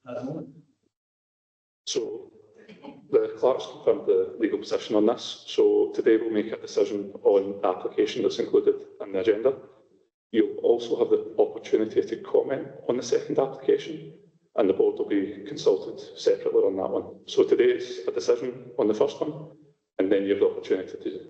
at the moment. So the clerk's confirmed the legal position on this. So today we'll make a decision on the application that's included in the agenda. You'll also have the opportunity to comment on the second application, and the board will be consulted separately on that one. So today is a decision on the first one, and then you have the opportunity to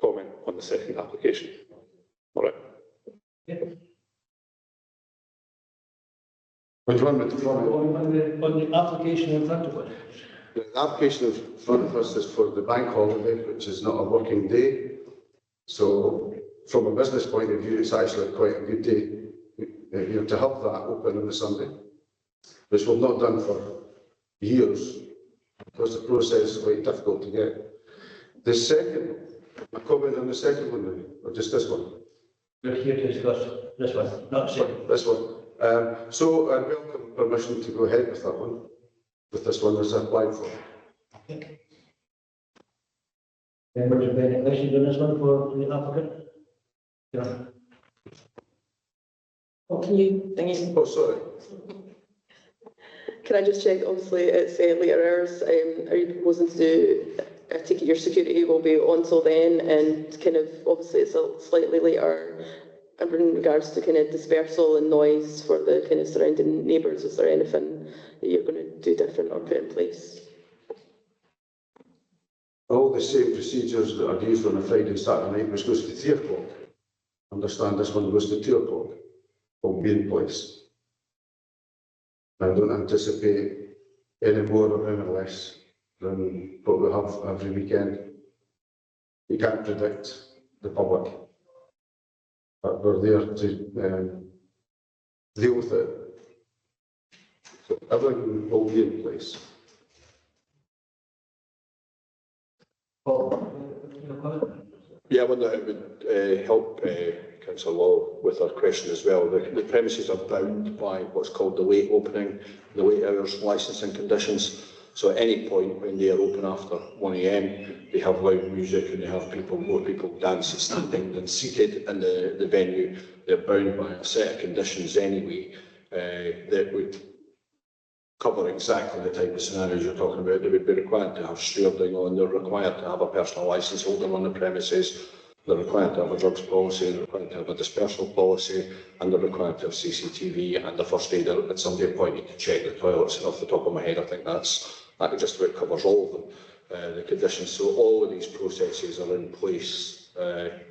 comment on the second application. All right. Yeah. Which one would you comment? On the application in front of us. The application in front of us is for the bank holiday, which is not a working day. So from a business point of view, it's actually quite a good day to have that open on the Sunday, which we've not done for years because the process is quite difficult to get. The second, a comment on the second one, or just this one? We're here to discuss this one, not the second. This one. So I welcome permission to go ahead with that one, with this one as I applied for. Okay. Members have any questions on this one for the applicant? Yeah. Oh, can you thingy? Oh, sorry. Can I just check? Obviously, it's later hours. Are you proposing to do? I take it your security will be on till then, and kind of obviously it's a slightly later. In regards to kind of dispersal and noise for the kind of surrounding neighbours, is there anything that you're going to do different or put in place? All the same procedures that are used on a Friday and Saturday night, which goes to 3 o'clock. Understand this one goes to 2 o'clock, will be in place. I don't anticipate any more or any less than what we have every weekend. You can't predict the public, but we're there to deal with it. So everything will be in place. Paul, your comment? Yeah, I wonder if it would help Councillor Law with her question as well. The premises are bound by what's called the late opening, the late hours licensing conditions. So at any point when they are open after 1 AM, they have loud music and they have more people dancing, standing and seated in the venue. They're bound by a set of conditions anyway that would cover exactly the type of scenarios you're talking about. They would be required to have stewarding on, they're required to have a personal licence holder on the premises, they're required to have a drugs policy, they're required to have a dispersal policy, and they're required to have CCTV and a first aider at somebody appointed to check the toilets. And off the top of my head, I think that just about covers all of them, the conditions. So all of these processes are in place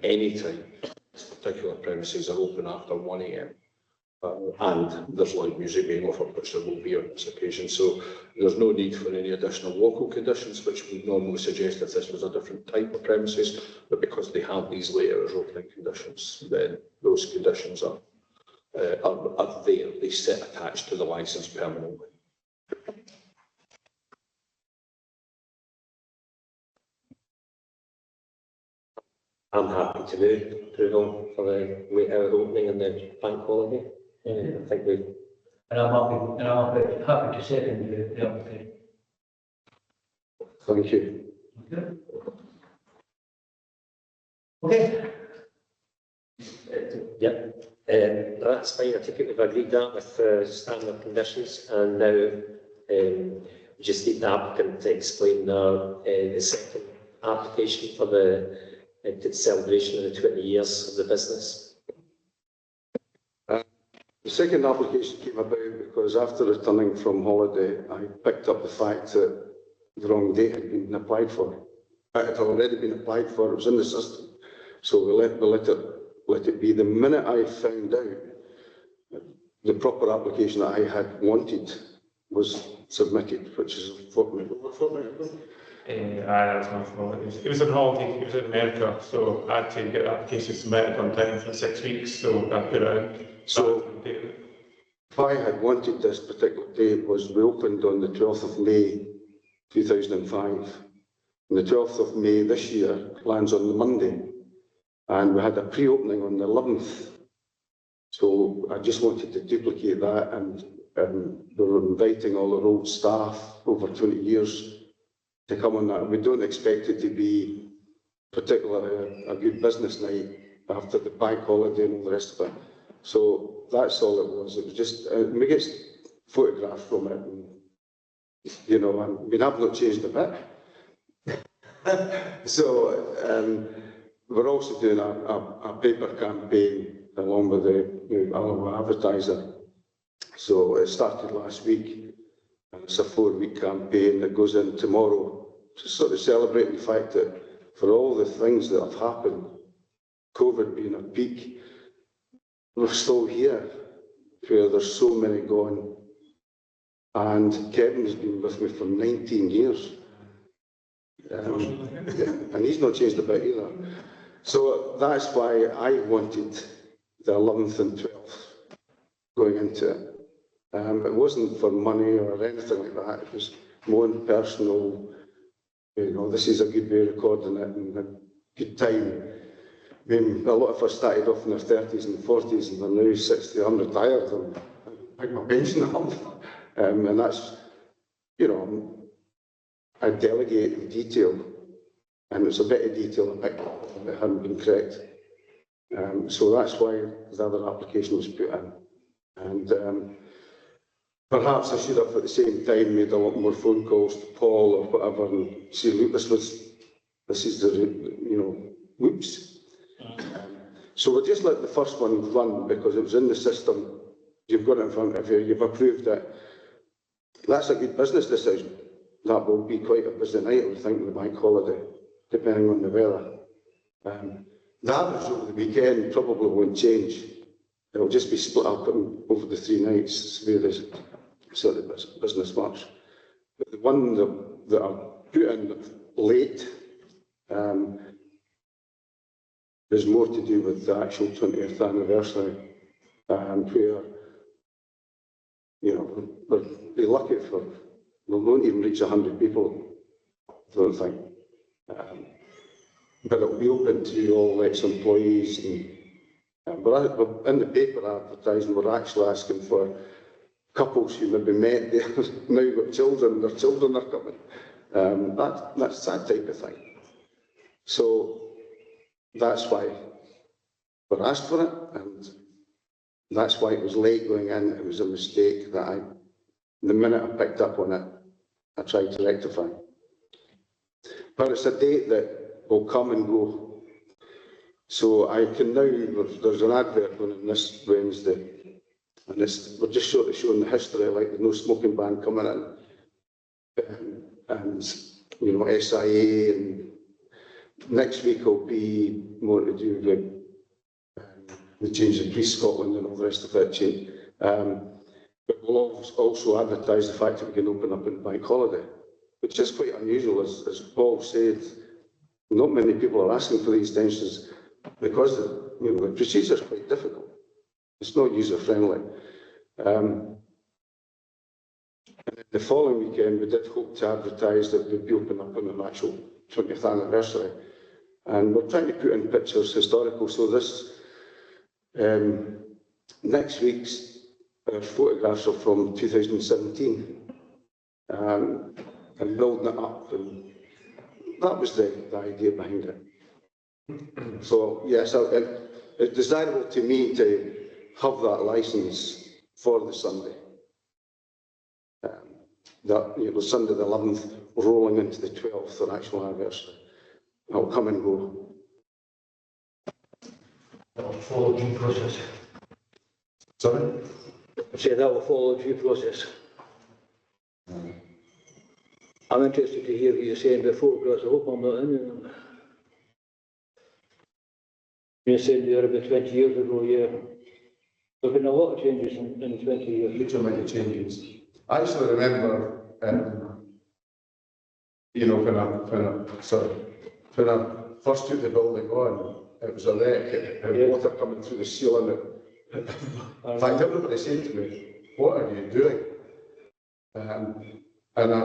anytime these particular premises are open after 1 AM. And there's loud music being offered, which there will be on this occasion. So there's no need for any additional local conditions, which would normally suggest if this was a different type of premises. But because they have these late hours opening conditions, then those conditions are there. They sit attached to the licence permanently. I'm happy to move approval for the late hour opening and the bank holiday. I think we. And I'm happy to second the application. Thank you. Okay. Yep, that's fine. I take it we've agreed that with standard conditions, and now we just need the applicant to explain the second application for the celebration of the 20 years of the business. The second application came about because after returning from holiday, I picked up the fact that the wrong date had been applied for. It had already been applied for, it was in the system. So we let it be. The minute I found out the proper application that I had wanted was submitted, which is a fortnight ago. That's my fault. It was on holiday, it was in America, so I had to get the application submitted on time for 6 weeks, so I put it in. So if I had wanted this particular date, was we opened on the 12th of May 2005. And the 12th of May this year lands on the Monday, and we had a pre-opening on the 11th. So I just wanted to duplicate that, and we were inviting all our old staff over 20 years to come on that. We don't expect it to be particularly a good business night after the bank holiday and all the rest of it. So that's all it was. It was just, we get photograph from it. And, you know, I mean, I've not changed a bit. So we're also doing a paper campaign along with our advertiser. So it started last week, and it's a 4-week campaign that goes in tomorrow to sort of celebrate the fact that for all the things that have happened, COVID being a peak, we're still here, where there's so many gone. And Kevin's been with me for 19 years. And he's not changed a bit either. So that's why I wanted the 11th and 12th going into it. It wasn't for money or anything like that. It was more personal. You know, this is a good way of recording it and a good time. I mean, a lot of us started off in their 30s and 40s and they're now 60. I'm retired and I pick my pension up. And that's, you know, I delegate in detail, and it's a bit of detail I picked up that hadn't been correct. So that's why the other application was put in. And perhaps I should have at the same time made a lot more phone calls to Paul or whatever and say, look, this is the, you know, whoops. So we'll just let the first one run because it was in the system. You've got it in front of you, you've approved it. That's a good business decision. That will be quite a busy night, I would think, with the bank holiday, depending on the weather. The average over the weekend probably won't change. It'll just be split up over the 3 nights, the way this sort of business works. But the one that I put in late is more to do with the actual 20th anniversary, where, you know, we'll be lucky for, we won't even reach 100 people, I don't think. But it'll be open to all ex-employees. We're in the paper advertising, we're actually asking for couples who maybe met there, now got children, their children are coming. That's that type of thing. So that's why we're asked for it, and that's why it was late going in. It was a mistake that the minute I picked up on it, I tried to rectify. But it's a date that will come and go. So I can now, there's an advert going on this Wednesday, and we're just sort of showing the history, like the no smoking ban coming in, and you know, SIA, and next week will be more to do with the change of Police Scotland and all the rest of it. But we'll also advertise the fact that we can open up on the bank holiday, which is quite unusual, as Paul said. Not many people are asking for these extensions because the procedure is quite difficult. It's not user-friendly. And the following weekend, we did hope to advertise that we'd be open up on an actual 20th anniversary. And we're trying to put in pictures historical. So this, next week's photographs are from 2017. And building it up. And that was the idea behind it. So, yes, it's desirable to me to have that licence for the Sunday. Sunday the 11th, rolling into the 12th, our actual anniversary. It'll come and go. That will follow due process. Sorry? I say that will follow due process. I'm interested to hear what you're saying about photographs. I hope I'm not in them. You said there about 20 years ago, yeah. There have been a lot of changes in 20 years. Huge amount of changes. I actually remember, when I first took the building on, it was a wreck. It had water coming through the ceiling. In fact, everybody said to me, "What are you doing?" And I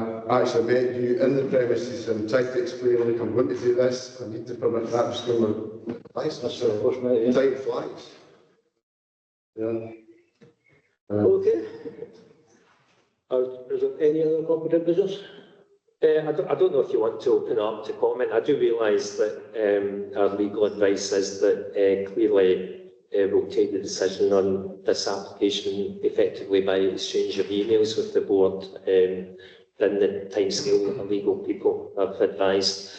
actually met you in the premises and tried to explain, like, I'm going to do this, I need to permit that, just going to license. That's the first minute, yeah. Time flies. Yeah. Okay. Is there any other competent business? I don't know if you want to open up to comment. I do realise that our legal advice is that clearly will take the decision on this application effectively by exchange of emails with the board in the timescale that the legal people have advised.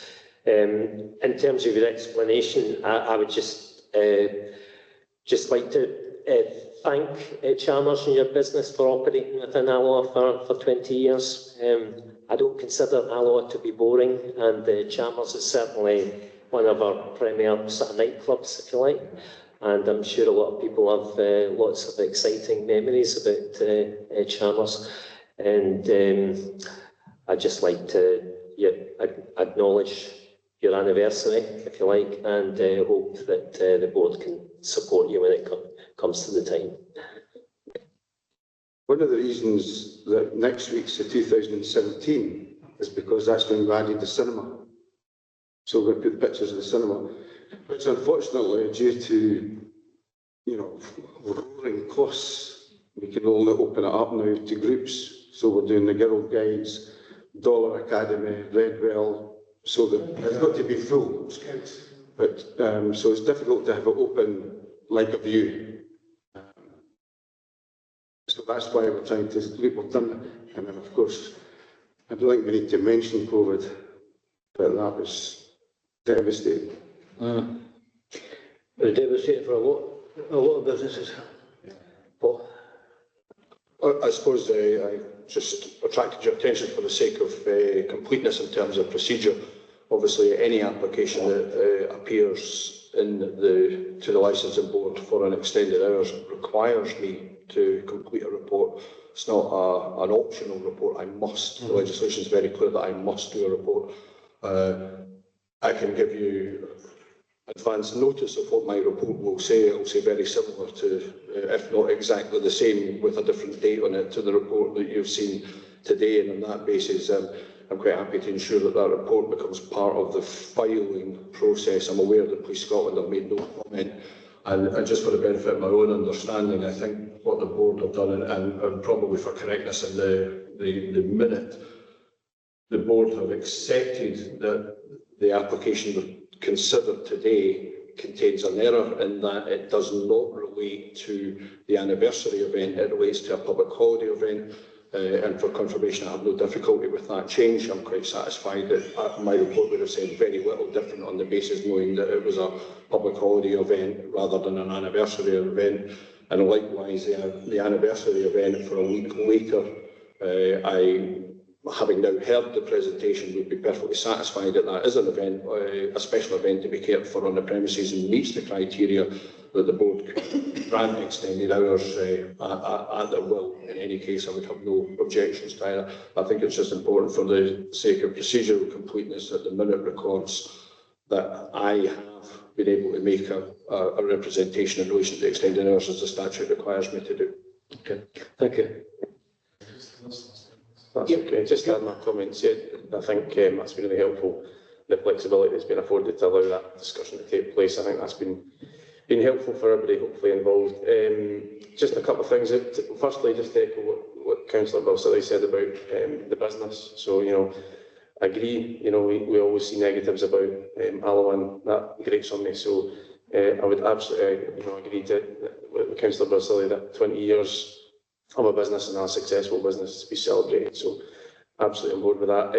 In terms of your explanation, I would just like to thank Chalmers and your business for operating within Alloa for 20 years. I don't consider Alloa to be boring, and Chalmers is certainly one of our premier sort of nightclubs, if you like. And I'm sure a lot of people have lots of exciting memories about Chalmers. And I'd just like to acknowledge your anniversary, if you like, and hope that the board can support you when it comes to the time. One of the reasons that next week's the 2017 is because that's when we added the cinema. So we're going to put pictures of the cinema, which unfortunately, due to, roaring costs, we can only open it up now to groups. So we're doing the Girl Guides, Dollar Academy, Redwell, so that it's got to be full. But so it's difficult to have it open like a view. So that's why we're trying to, we've done it. And then of course, I don't think we need to mention COVID, but that was devastating. It was devastating for a lot of businesses. Paul? I suppose I just attracted your attention for the sake of completeness in terms of procedure. Obviously, any application that appears to the licensing board for an extended hours requires me to complete a report. It's not an optional report. I must. The legislation is very clear that I must do a report. I can give you advance notice of what my report will say. It will say very similar to, if not exactly the same, with a different date on it, to the report that you've seen today. And on that basis, I'm quite happy to ensure that that report becomes part of the filing process. I'm aware that Police Scotland have made no comment. And just for the benefit of my own understanding, I think what the board have done, and probably for correctness in the minute, the board have accepted that the application considered today contains an error in that it does not relate to the anniversary event, it relates to a public holiday event. And for confirmation, I have no difficulty with that change. I'm quite satisfied that my report would have said very little different on the basis knowing that it was a public holiday event rather than an anniversary event. And likewise, the anniversary event for a week later, having now heard the presentation, would be perfectly satisfied that that is an event, a special event to be cared for on the premises and meets the criteria that the board could grant extended hours at their will. In any case, I would have no objections to either. I think it's just important for the sake of procedural completeness that the minute records that I have been able to make a representation in relation to extended hours as the statute requires me to do. Okay, thank you. That's okay. Just to add my comments, I think that's been really helpful. The flexibility that's been afforded to allow that discussion to take place, I think that's been helpful for everybody hopefully involved. Just a couple of things. Firstly, just to echo what Councillor Bilsily said about the business. So, I agree, we always see negatives about Alloa, and that grates on me. So I would absolutely, agree with Councillor Bilsily that 20 years of a business and a successful business to be celebrated. So absolutely on board with that.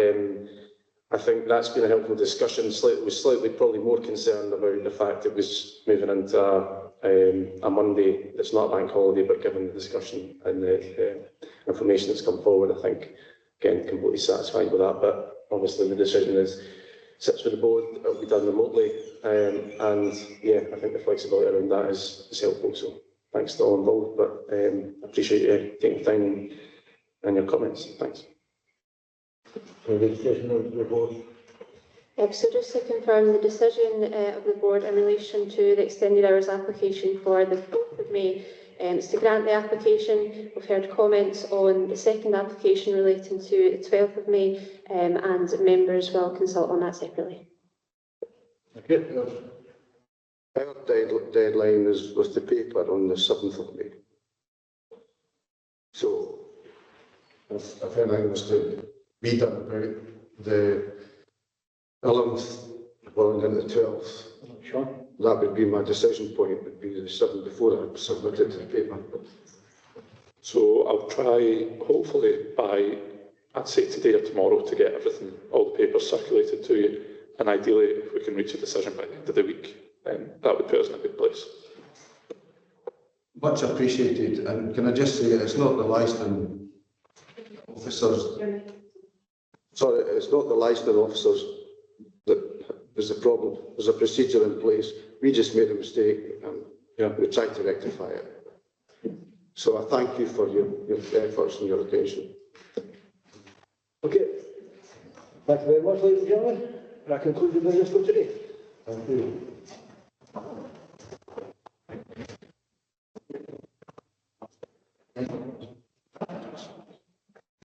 I think that's been a helpful discussion. Was slightly probably more concerned about the fact it was moving into a Monday that's not a bank holiday, but given the discussion and the information that's come forward, I think, again, completely satisfied with that. But obviously the decision sits with the board, it'll be done remotely. And yeah, I think the flexibility around that is helpful. So thanks to all involved, but I appreciate you taking time and your comments. Thanks. The decision of the board. So just to confirm the decision of the board in relation to the extended hours application for the 4th of May is to grant the application. We've heard comments on the second application relating to the 12th of May and members will consult on that separately. Okay. Our deadline is with the paper on the 7th of May. So if anything was to be done about the 11th, well, and then the 12th. Sean? that would be my decision point, would be the 7 before I submitted the paper. So I'll try, hopefully by, I'd say today or tomorrow, to get everything, all the papers circulated to you. And ideally, if we can reach a decision by the end of the week, then that would put us in a good place. Much appreciated. And can I just say, it's not the licensing officers. Sorry, it's not the licensing officers that is the problem. There's a procedure in place. We just made a mistake and we tried to rectify it. So I thank you for your efforts and your attention. Okay. Thank you very much, ladies and gentlemen. That concludes the business for today. Thank you.